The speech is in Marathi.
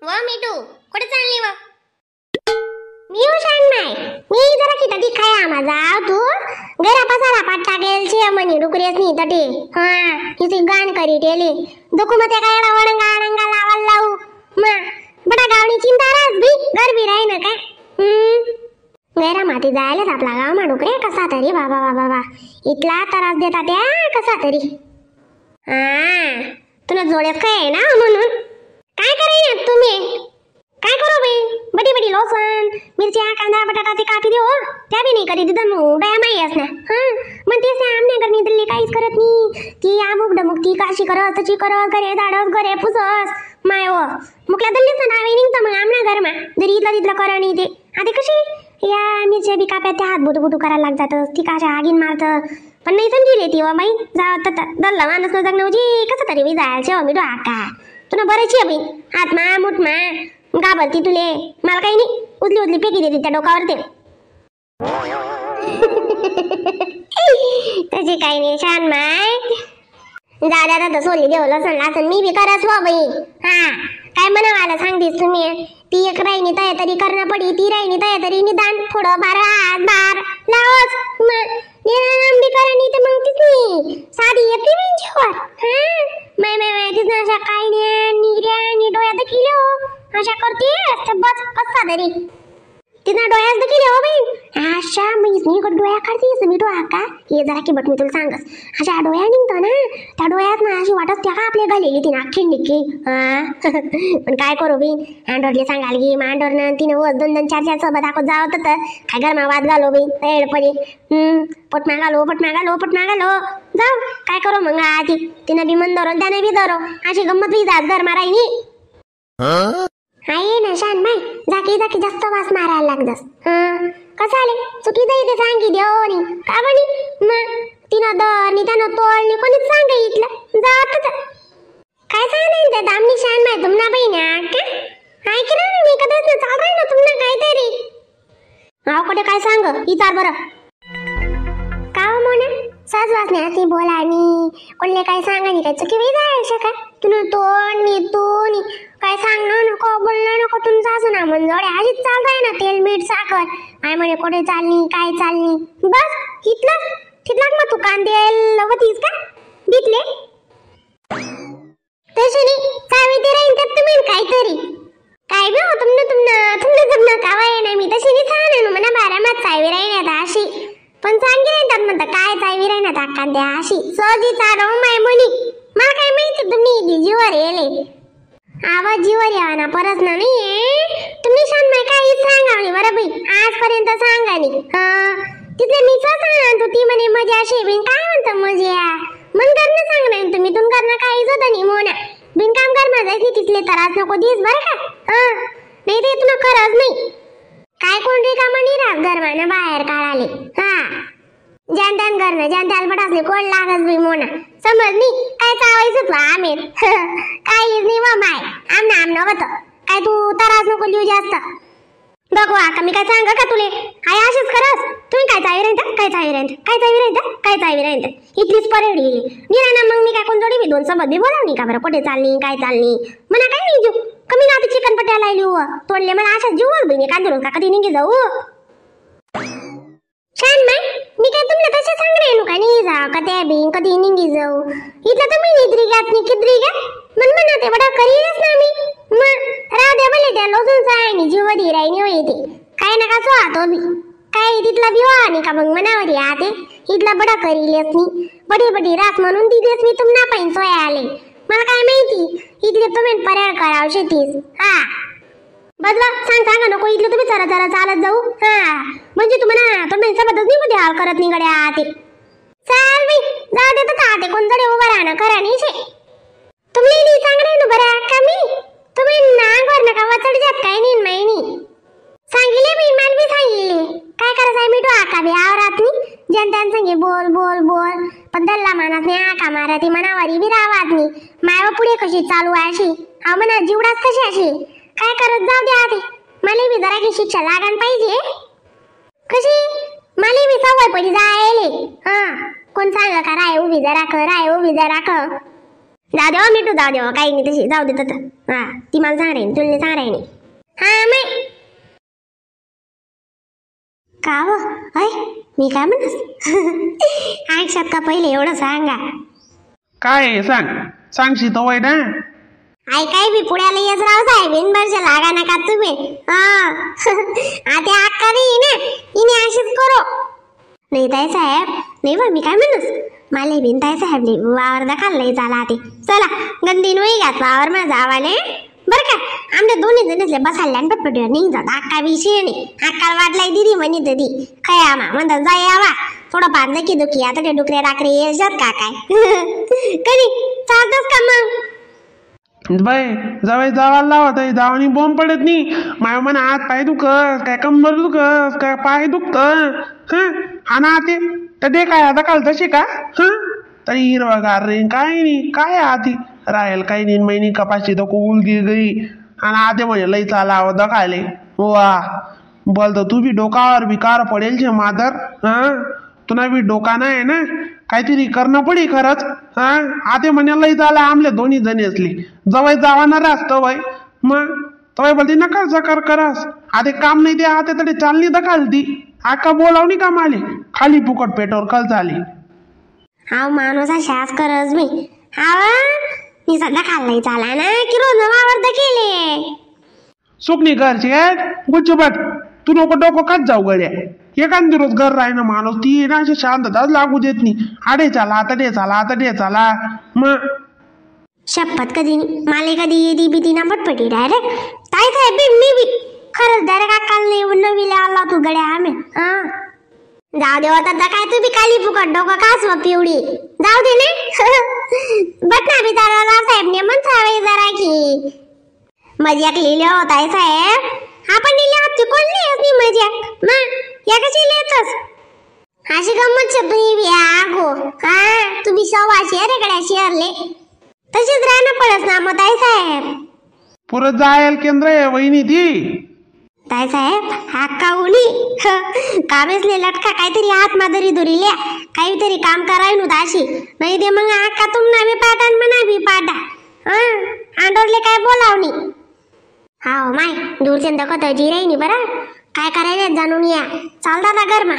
व मिठू कुठे चालली व? मी हुशार नाही, मी जरा किती दिखाया माझा तू घरा पसारा पाट टाकेल छे मनी डुकरेस नी तटे हा किसी गान करी टेले दुखू मते काय वणंगा अणंगा लावल लावू मा बडा गावनी चिंता रास भी घर भी राही ना काय घरा माती जायला आपला गाव मा डुकरे कसा तरी बाबा बाबा बा इतला त्रास देता त्या कसा तरी हा तुला जोड्यात काय ना म्हणून काय कराय तुम्ही काय करो बाई बडी बडी लसण मिरच्या कांदा बटाटा ते कापी देऊ त्या बी नाही करी दिदन उड्या माई असना हां मग ते से आमने करनी दिल्ली काहीच करत नाही ती अमुक डमुक ती काशी करत तची करत घरे दाडस घरे पुसस माय व मुकल्या दिल्लीचं नाव निघतं मग आमना घरमा जरी इथलं तिथलं करणी ते आधी कशी या मिरच्या बी काप्या त्या हात बुटू करायला लाग जातं ती काशा आगीन मारतं पण नाही समजी लेती व बाई जाव तर दल्ला माणूस न जगणं कसं तरी बी जायचं मी डो आका तुला बरेच आहे बाई हात मा मुठ मा घाबरती तुले मला काही नाही उचली उचली फेकी देते त्या डोकावर ते तशी काही नाही छान माय दादा तर सोडली देवलं सण मी बी करस हो बाई हा काय म्हणावाला सांगतेस तुम्ही ती एक राहिनी तया तरी करणं पडी ती राहिनी तया तरी निदान थोडं बार लावच निराम बी करणी तर मग तीच साधी येते विंचवर हा माय तीच अशा काय निऱ्या नि डोळ्यात किलो अशा करते बस कसा तरी तिना डोळ्यात किलो हो बाई अशा मी डोळ्या काढतेस मी डोळा का हे जरा की बट मी तुला सांगस अशा डोळ्या निघतो ना त्या डोळ्यात ना अशी वाटत त्या का आपल्या घालेली तिने अख्खी निक्की पण काय करू बी अँडोरले सांगाल की अँडोरनं तिने व दोन चार सोबत दाखवत जावं तर काय गरमा वाद घालो बाई एडपणे पटना घालो जाऊ काय करू मग आधी तिनं बी मन धरो त्याने बी धरो अशी गंमत बी जात घर मारायनी आहे ना शान बाई जाकी जास्त वास मारायला लागतस कसं आले चुकी जाई ते सांगी देवनी का बनी मग तिनं दरनी त्यानं तोडली कोणीच सांगा इथलं जात काय सांग ते दामनी शान बाई तुमना बाई ना का ऐक ना मी कदाच ना चाल ना तुमना काहीतरी हाव कुठे काय सांग विचार बरं का हो मोना सहज वाचने अशी बोलानी कोणले काय सांगानी काय चुकी वेळ जाय शका तुला तोडनी काय सांगणं नको बोलणं नको तुमचं असं ना म्हणजे अशीच चाल राही ना तेल मीठ साखर काय म्हणे कुठे चालली काय चालली बस तिथलाच मग तू कांदे लवतीस का दिसले तशी नाही सावित्री राहीन त्यात तुम्ही काहीतरी काय बी हो तुमनं जगणं कावाय नाही मी तशी नाही छान म्हणा बारामात सावी राहीन आता अशी पण सांगे येतात म्हणतात काय सावी राहीन आता कांद्या अशी सहजी चालव माय म्हणी मला काय माहिती तुम्ही जीवर येले आवाज जीवर यावा ना परत ना नाही तुम्ही शान माय काही सांगावली बरं बाई आजपर्यंत सांगानी तिथे मी सांगा तू ती म्हणे मजा अशी बिन काय म्हणतं मजा मन करणं सांग नाही तुम्ही तुम करणं काहीच होतं नाही मोना बिनकाम कर माझा तिथले त्रास नको दिस बरं का नाही ते तुला खरंच नाही काय कोण रिकामा नाही राहत गरमानं बाहेर काढाले जानत्यान करणं जानत्याला पटासले कोण लागस बी मोना समजनी काय चावायचं तुला आमेर काहीच नाही व माय आमनं होतं काय तू त्रास नको लिहू जास्त बघू आका मी काय सांग का तुले काय अशीच करस तुम्ही काय चावी राहीन इथलीच परेडी निरा ना मग मी काय कोण जोडी बी दोन सोबत बी बोलावणी का बरं कुठे चालली काय चालली मला काय नाही जीव कमी ना चिकन पट्ट्याला लिहू तोडले मला अशाच जीवच बहिणी कांदरून का कधी निघी जाऊ छान माय मी काय तुम्हाला तसे सांग रे का नाही जाऊ का त्या बी कधी निघी जाऊ इथलं तर मी निद्री घ्यात नि किद्री घ्या म्हणा ते बडा करीनच ना मी मग राव द्या भले त्या लोजून सायनी जीवदी राहिनी हो येते काय नका सो तो बी काय तिथला बिवा आणि का मग मनावरी आते इथला बडा करीलेस नी बडी रास म्हणून तिथेच मी तुम्हाला पैन सोया आले मला काय माहिती इथले तुम्ही पर्याय कराव शेतीस बदला सांग नको इथलं तुम्ही चरा चालत जाऊ म्हणजे तुम्हाला तुम्ही सोबतच नाही कुठे हाल करत निघड्या आते चाल बाई जाऊ देत आते कोणतरी उभा राहणं करा नाही तुम्ही नाही चांगलं ना बरं का मी तुम्ही नांगर नका वचड जात काय नाही माहिनी सांगितले मी मान बी सांगितले काय करायचं मी डो आका बी आवरात मी जनतान सांगे बोल पण दल्ला मानत नाही आका मारा ती मनावरी बी रावात मी मायवा पुढे कशी चालू आहे अशी हा म्हणा जीवडाच कशी अशी काय करत जाऊ द्या आधी मला बी जरा की शिक्षा लागान पाहिजे कशी मला बी सवय पडी जायले कोण सांग का राय उभी जरा क जाऊ देवा मिठू जाऊ देवा काही नाही तशी जाऊ देत हा ती मला सांग राहील तुला सांग राहील हा माय का व अय मी काय म्हणस आयुष्यात का पहिले एवढं सांगा काय सांग सांगशी तो वाईट ना आई काय बी पुण्याला येस राव साहेब बिनबरचे लागा नका तुम्ही आता अक्का नाही ना इने अशीच करो नाही ताई साहेब नाही बा मी काय म्हणस मला बिन ताई साहेब वावर दाखल नाही झाला ते चला गंदी नोई घात वावर मला जावाले बर का आमच्या दोन्ही जणीतले बसायला आणि पटपटीवर निघतात अक्का विषय नाही अक्काला वाटलाय दिदी म्हणे ददी काय आमा म्हणतात जाय यावा थोडं पार नक्की दुखी आता ते डुकरे राकरे येतात का काय कधी चालतच का मग बाई जवळ जावायला लावत आहे जावानी बॉम्ब पडत नाही माय म्हणा हात पाय दुखस काय कंबर दुखस काय पाय दुखत हा ना ते तर दे काय आता काल तशी का तरी हिरवागार रे काय नाही काय आधी राहील काही नाही महिनी कपाशी तर उलगी गई आणि आते म्हणजे लई चाला दखायले वा बोलतो तू बी डोकावर भिकार पडेल छे मादर तुला बी डोका नाही ना काहीतरी करणं पडी खरंच आते म्हणे लई चाला आमले दोन्ही जणी असली जवळ जावाणार असतं बाई मग तवय बोलती नका जकार करस आते काम नाही ते आते तरी चालनी दखाल ती आका बोलावणी काम आली खाली फुकट पेटवर कल झाली हा माणूस शास करच मी हा मी सध्या खाल्लाय चाला ना की रोज वावर केले सुकणी घरची गुच्चबट तू नको डोकं काच जाऊ गड्या एखादी रोज घर राही ना माणूस ती ना अशी शांतताच लागू देत नाही आडे चाला आता डे चाला आता डे चाला मग शपथ कधी मला कधी येदी भीती ना पटपटी डायरेक्ट ताई साहेब मी बी खरंच डायरेक्ट अक्काल नाही नवीला आला तू गड्या आम्ही हा जाऊ दे आता काय तू बी काली फुकट डोकं काच व पिवडी जाऊ दे ना बटना बी तारा साहेबने म्हणसावे जरा की मजाक लिहिले होताय साहेब आपण लिहिले होती कोण लिहित नाही मजाक मग या कशी लिहितस अशी गंमत शब्दनी बी आगो हा तू बी सव्वाशे रे गड्या शेअरले तशीच राहणं पडस ना मग ताई साहेब पुरं जायल केंद्र आहे वहिनी ती ताई साहेब हाका उनी कामेसले लटका काहीतरी हात मादरी दुरील्या काहीतरी काम कराय नु दाशी नाही दे मग हाका तुमना बी पाटा आणि मना बी पाटा आंडोरले काय बोलावणी हाव माय दूरचे दखत जिरायनी बरं काय करायला जाणून या चालता घरमा